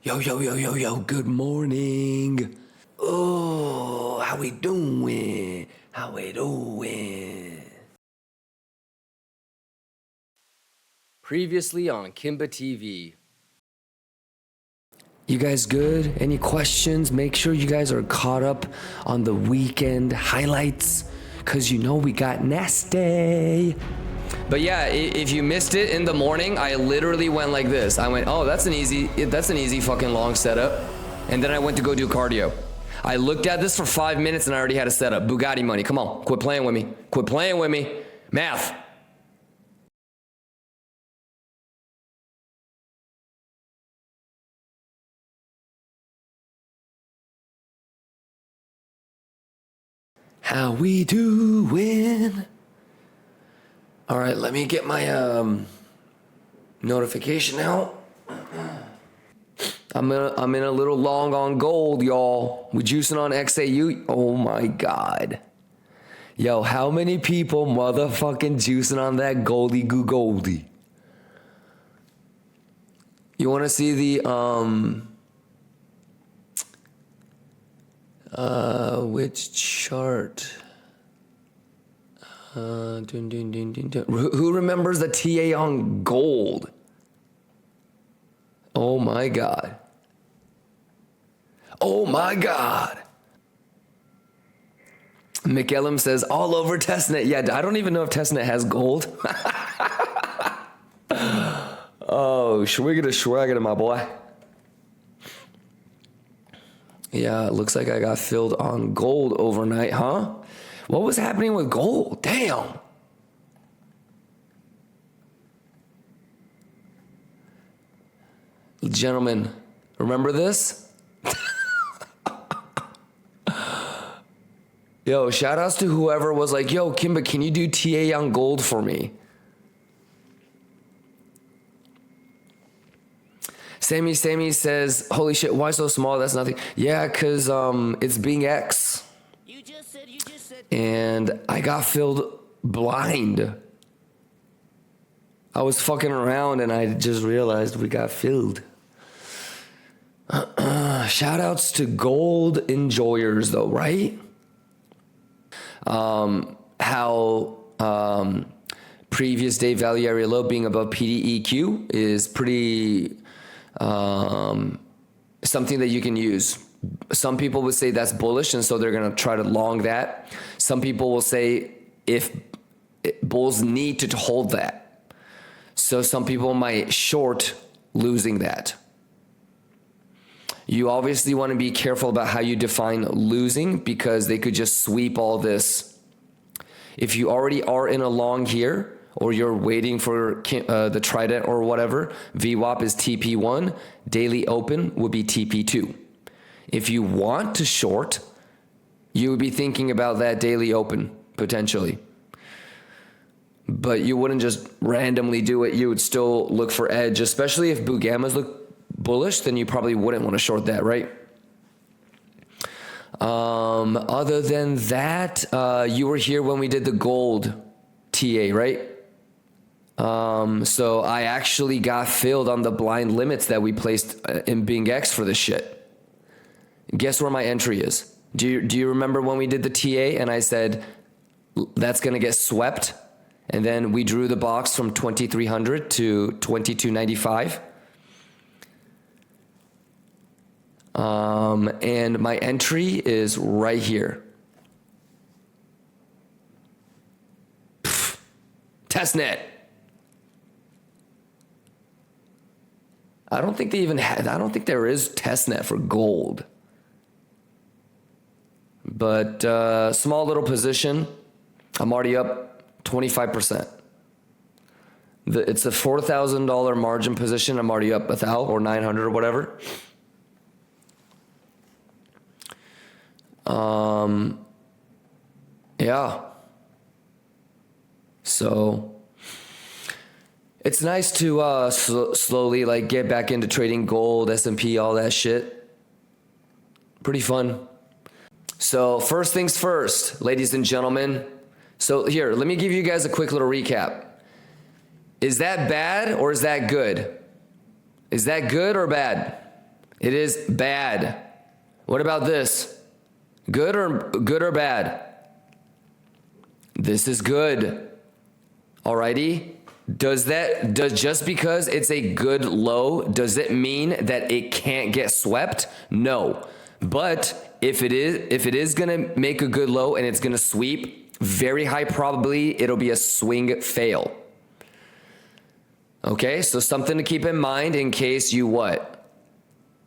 Yo, yo, yo, yo, yo, good morning. Oh, how we doing? How we doing? Previously on Kimba TV. You guys good? Any questions? Make sure you guys are caught up on the weekend highlights, because you know we got nasty. But yeah, if you missed it in the morning, I literally went like this. I went, oh, that's an easy fucking long setup. And then I went to go do cardio. I looked at this for 5 minutes and I already had a setup. Bugatti money, come on, quit playing with me. Quit playing with me. Math. How we doing? All right, let me get my notification out. I'm in a little long on gold, y'all. We juicing on XAU. Oh my God. Yo, how many people motherfucking juicing on that goldie goo goldie? You want to see the which chart? Who remembers the TA on gold? Oh my God. Oh my God. McEllum says all over testnet. Yeah, I don't even know if testnet has gold. Oh, schwiggity, my boy. Yeah, it looks like I got filled on gold overnight, huh? What was happening with gold? Damn. Gentlemen, remember this? Yo, shout outs to whoever was like, yo, Kimba, can you do TA on gold for me? Sammy says, holy shit, why so small? That's nothing. Yeah, because it's being X. You just said. And I got filled blind. I was fucking around and I just realized we got filled. Shout outs to gold enjoyers though, right? How previous day value area low being above PDEQ is pretty something that you can use. Some people would say that's bullish, and so they're going to try to long that. Some people will say if bulls need to hold that. So some people might short losing that. You obviously want to be careful about how you define losing, because they could just sweep all this. If you already are in a long here, or you're waiting for the Trident or whatever, VWAP is TP1, daily open would be TP2. If you want to short, you would be thinking about that daily open potentially. But you wouldn't just randomly do it. You would still look for edge, especially if Bugammas look bullish, then you probably wouldn't want to short that, right? Other than that, you were here when we did the gold TA, right? So I actually got filled on the blind limits that we placed in Bing X for this shit. Guess where my entry is? Do you remember when we did the TA and I said that's going to get swept? And then we drew the box from 2300 to 2295. And my entry is right here. Testnet. I don't think there is testnet for gold. But small little position. I'm already up 25%. It's a $4,000 margin position. I'm already up 1,000 or 900 or whatever. Yeah. So it's nice to slowly like get back into trading gold, S&P, all that shit. Pretty fun. So first things first, ladies and gentlemen. So here, let me give you guys a quick little recap. Is that bad or is that good? Is that good or bad? It is bad. What about this? Good or bad? This is good. Alrighty. Does just because it's a good low, does it mean that it can't get swept? No. But if it is gonna make a good low and it's gonna sweep, very high probability it'll be a swing fail. Okay, so something to keep in mind in case you what?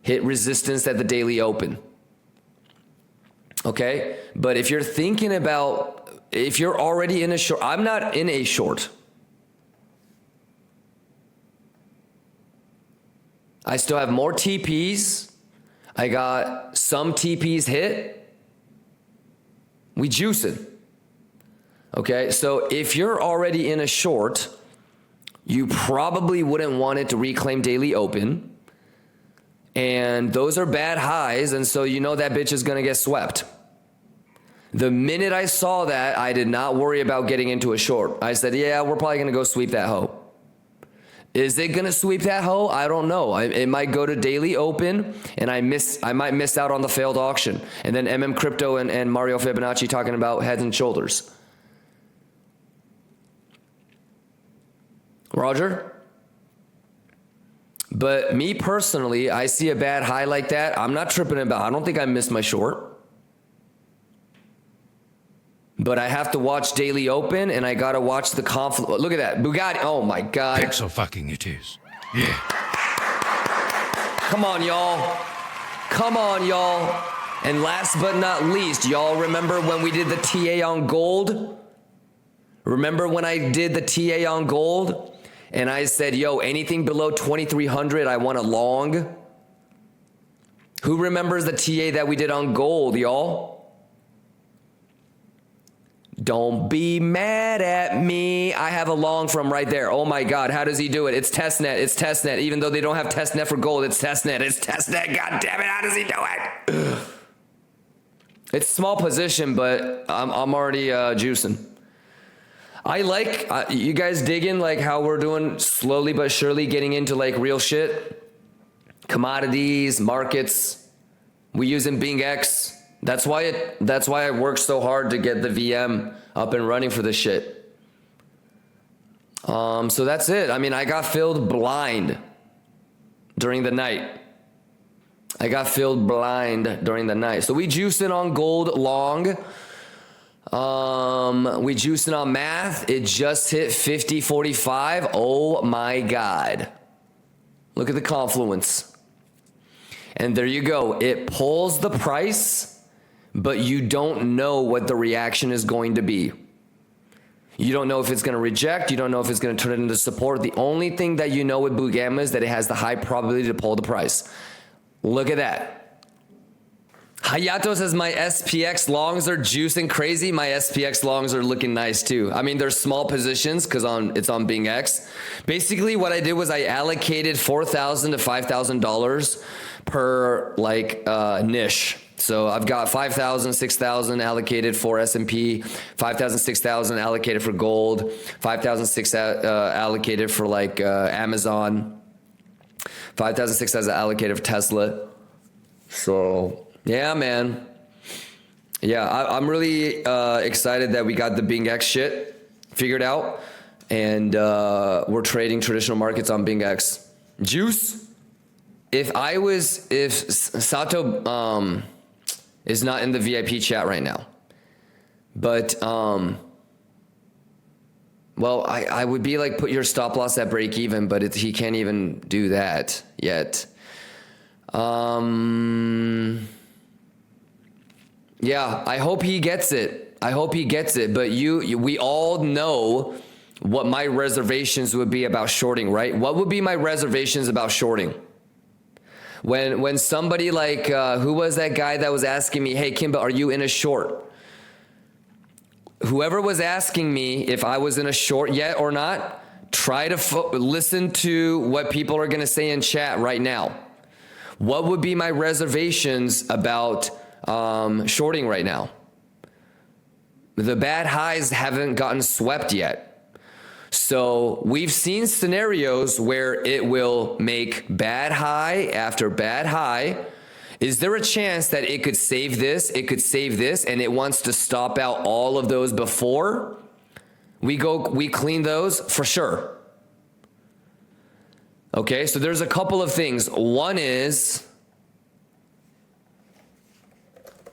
Hit resistance at the daily open. Okay, but if you're thinking about, if you're already in a short, I'm not in a short. I still have more TPs. I got some TPs hit. We juicing. Okay, so if you're already in a short, you probably wouldn't want it to reclaim daily open. And those are bad highs, and so you know that bitch is gonna get swept. The minute I saw that, I did not worry about getting into a short. I said, yeah, we're probably gonna go sweep that hoe. Is it gonna sweep that hoe? I don't know. It might go to daily open, and I might miss out on the failed auction. And then MM Crypto and Mario Fibonacci talking about heads and shoulders. Roger? But me personally, I see a bad high like that. I'm not tripping about. I don't think I missed my short. But I have to watch daily open, and I gotta watch the confluence. Look at that Bugatti. Oh my God! Pixel fucking it is. Yeah. Come on, y'all. Come on, y'all. And last but not least, y'all remember when we did the TA on gold? Remember when I did the TA on gold, and I said, "Yo, anything below 2,300, I want a long." Who remembers the TA that we did on gold, y'all? Don't be mad at me. I have a long from right there. Oh my God, how does he do it? It's testnet. It's testnet. Even though they don't have testnet for gold, it's testnet. It's testnet. God damn it, how does he do it? It's small position, but I'm already juicing. I like you guys digging like how we're doing slowly but surely getting into like real shit, commodities, markets. We using BingX. That's why I worked so hard to get the VM up and running for this shit. So that's it. I mean, I got filled blind during the night. So we juicing on gold long. We juicing on math. It just hit 50.45. Oh my God. Look at the confluence. And there you go. It pulls the price, but you don't know what the reaction is going to be. You don't know if it's going to reject. You don't know if it's going to turn it into support. The only thing that you know with Blue Gamma is that it has the high probability to pull the price. Look at that. Hayato says my SPX longs are juicing crazy. My SPX longs are looking nice too. I mean, they're small positions because it's on BingX. Basically, what I did was I allocated $4,000 to $5,000 per like niche. So I've got 5,000, 6,000 allocated for S&P, 5,000, 6,000 allocated for gold, 5,000, 6,000 allocated for like Amazon, 5,000, 6,000 allocated for Tesla. So yeah, man. Yeah, I'm really excited that we got the BingX shit figured out, and we're trading traditional markets on BingX. Juice. If Sato is not in the VIP chat right now, but well, I would be like, put your stop loss at break even, but he can't even do that yet. Yeah, I hope he gets it. But we all know what my reservations would be about shorting, right? What would be my reservations about shorting? When somebody like, who was that guy that was asking me, hey, Kimba, are you in a short? Whoever was asking me if I was in a short yet or not, try to listen to what people are going to say in chat right now. What would be my reservations about shorting right now? The bad highs haven't gotten swept yet. So we've seen scenarios where it will make bad high after bad high. Is there a chance that it could save this, it could save this, and it wants to stop out all of those before we clean those? For sure. Okay, so there's a couple of things. One is,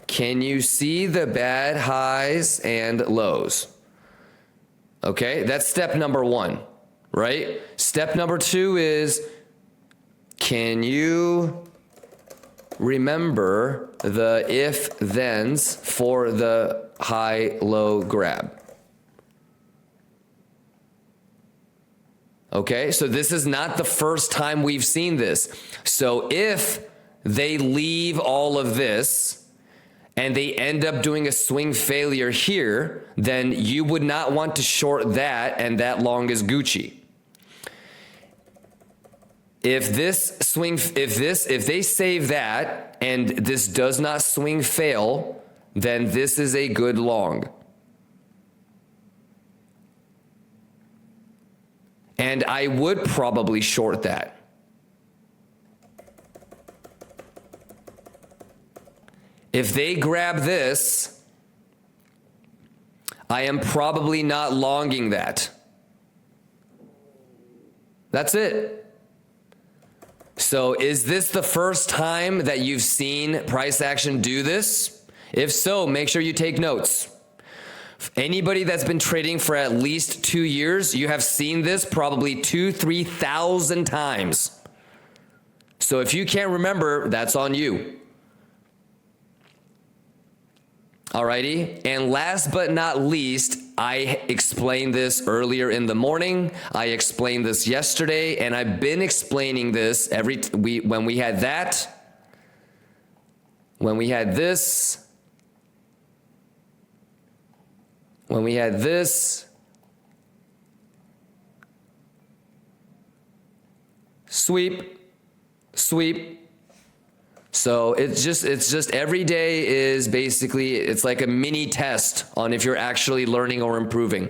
can you see the bad highs and lows? Okay, that's step number one, right? Step number two is, can you remember the if-thens for the high-low grab? Okay, so this is not the first time we've seen this. So if they leave all of this, and they end up doing a swing failure here, then you would not want to short that, and that long is Gucci. If they save that and this does not swing fail, then this is a good long. And I would probably short that. If they grab this, I am probably not longing that. That's it. So is this the first time that you've seen price action do this? If so, make sure you take notes. Anybody that's been trading for at least 2 years, you have seen this probably 2,000-3,000 times. So if you can't remember, that's on you. Alrighty, and last but not least, I explained this earlier in the morning. I explained this yesterday, and I've been explaining this when we had that, when we had this, when we had this, sweep, sweep. So it's just every day is basically, it's like a mini test on if you're actually learning or improving.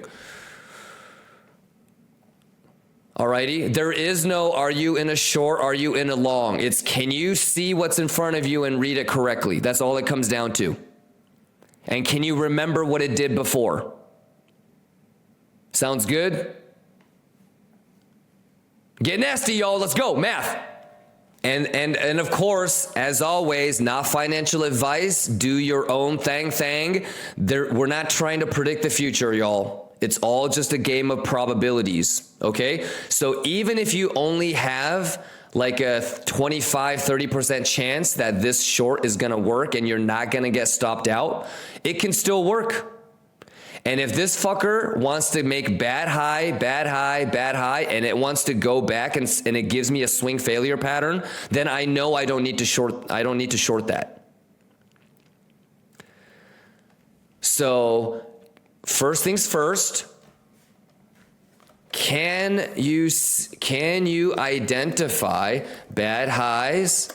Alrighty, there is no, are you in a short, are you in a long? It's, can you see what's in front of you and read it correctly? That's all it comes down to. And can you remember what it did before? Sounds good? Get nasty, y'all, let's go, math. And of course, as always, not financial advice. Do your own thing. We're not trying to predict the future, y'all. It's all just a game of probabilities, okay? So even if you only have like a 25-30% chance that this short is gonna work and you're not gonna get stopped out, it can still work. And if this fucker wants to make bad high, bad high, bad high, and it wants to go back and it gives me a swing failure pattern, then I know I don't need to short that. So first things first, can you identify bad highs,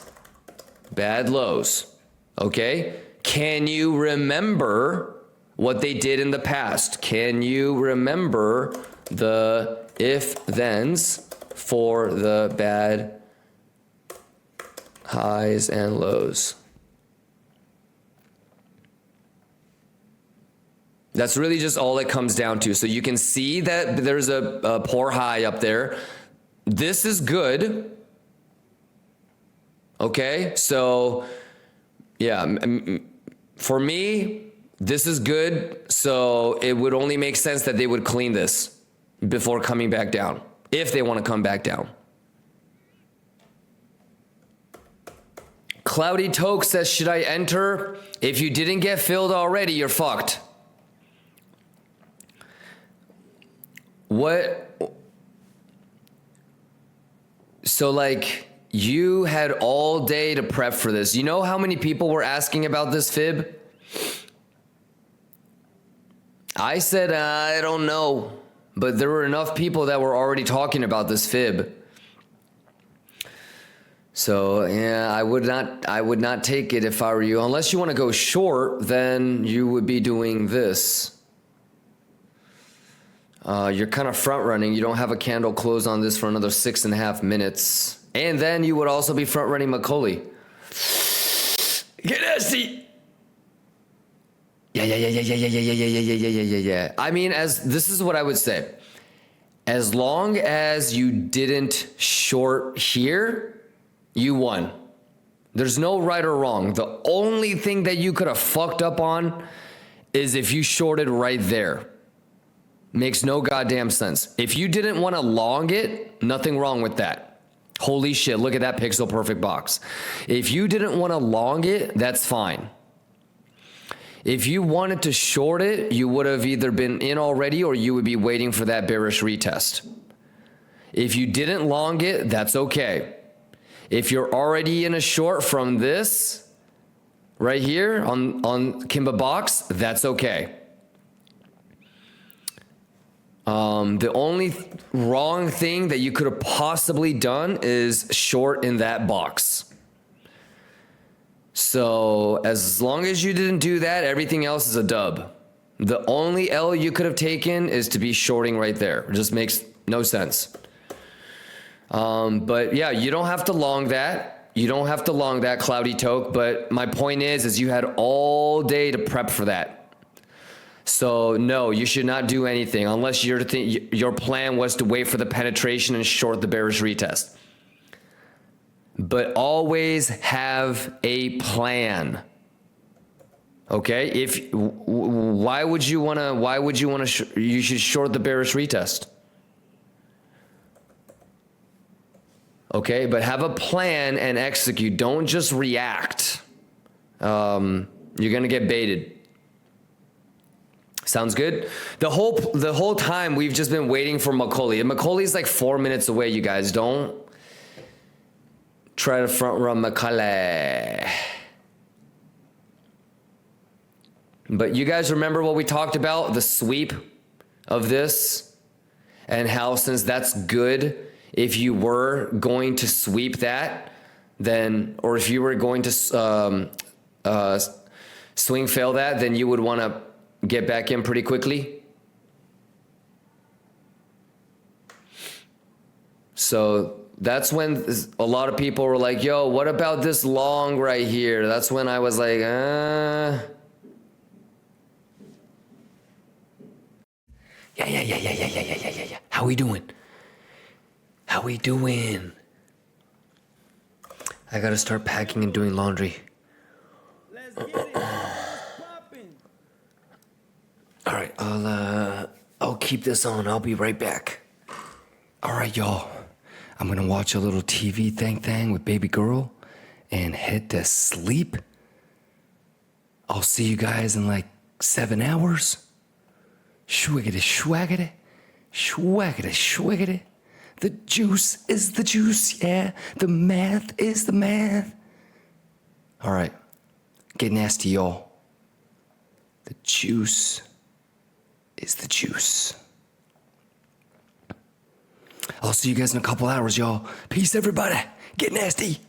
bad lows? Okay? Can you remember what they did in the past? Can you remember the if-thens for the bad highs and lows? That's really just all it comes down to. So you can see that there's a poor high up there. This is good. Okay, so yeah, for me, this is good, so it would only make sense that they would clean this before coming back down, if they want to come back down. Cloudy Toke says, should I enter? If you didn't get filled already, you're fucked. What? So like, you had all day to prep for this. You know how many people were asking about this fib? I said, I don't know, but there were enough people that were already talking about this fib. So yeah, I would not take it if I were you. Unless you want to go short, then you would be doing this. You're kind of front running. You don't have a candle close on this for another 6.5 minutes. And then you would also be front running Macaulay. Get nasty. Yeah. I mean, this is what I would say. As long as you didn't short here, you won. There's no right or wrong. The only thing that you could have fucked up on is if you shorted right there. Makes no goddamn sense. If you didn't want to long it, nothing wrong with that. Holy shit, look at that pixel perfect box. If you didn't want to long it, that's fine. If you wanted to short it, you would have either been in already or you would be waiting for that bearish retest. If you didn't long it, that's okay. If you're already in a short from this right here on Kimba box, that's okay. The only wrong thing that you could have possibly done is short in that box. So as long as you didn't do that, everything else is a dub. The only L you could have taken is to be shorting right there. It just makes no sense. But yeah, you don't have to long that. You don't have to long that cloudy toke. But my point is you had all day to prep for that. So no, you should not do anything unless your plan was to wait for the penetration and short the bearish retest. But always have a plan. Okay? Why would you want to you should short the bearish retest. Okay, but have a plan and execute. Don't just react. You're gonna get baited. Sounds good? The whole time we've just been waiting for Macaulay. And Macaulay's like 4 minutes away, you guys. Don't try to front run Macaulay. But you guys remember what we talked about? The sweep of this and how since that's good, if you were going to sweep that, then, or if you were going to swing fail that, then you would want to get back in pretty quickly. So that's when a lot of people were like, yo, what about this long right here? That's when I was like, Yeah. How we doing? How we doing? I gotta start packing and doing laundry. Let's get it. Popping. All right, I'll keep this on. I'll be right back. All right, y'all. I'm gonna watch a little TV thing with baby girl and head to sleep. I'll see you guys in like 7 hours. Schwiggity, schwaggity, schwaggity, schwiggity. The juice is the juice, yeah. The math is the math. All right, get nasty, y'all. The juice is the juice. I'll see you guys in a couple hours, y'all. Peace, everybody. Get nasty.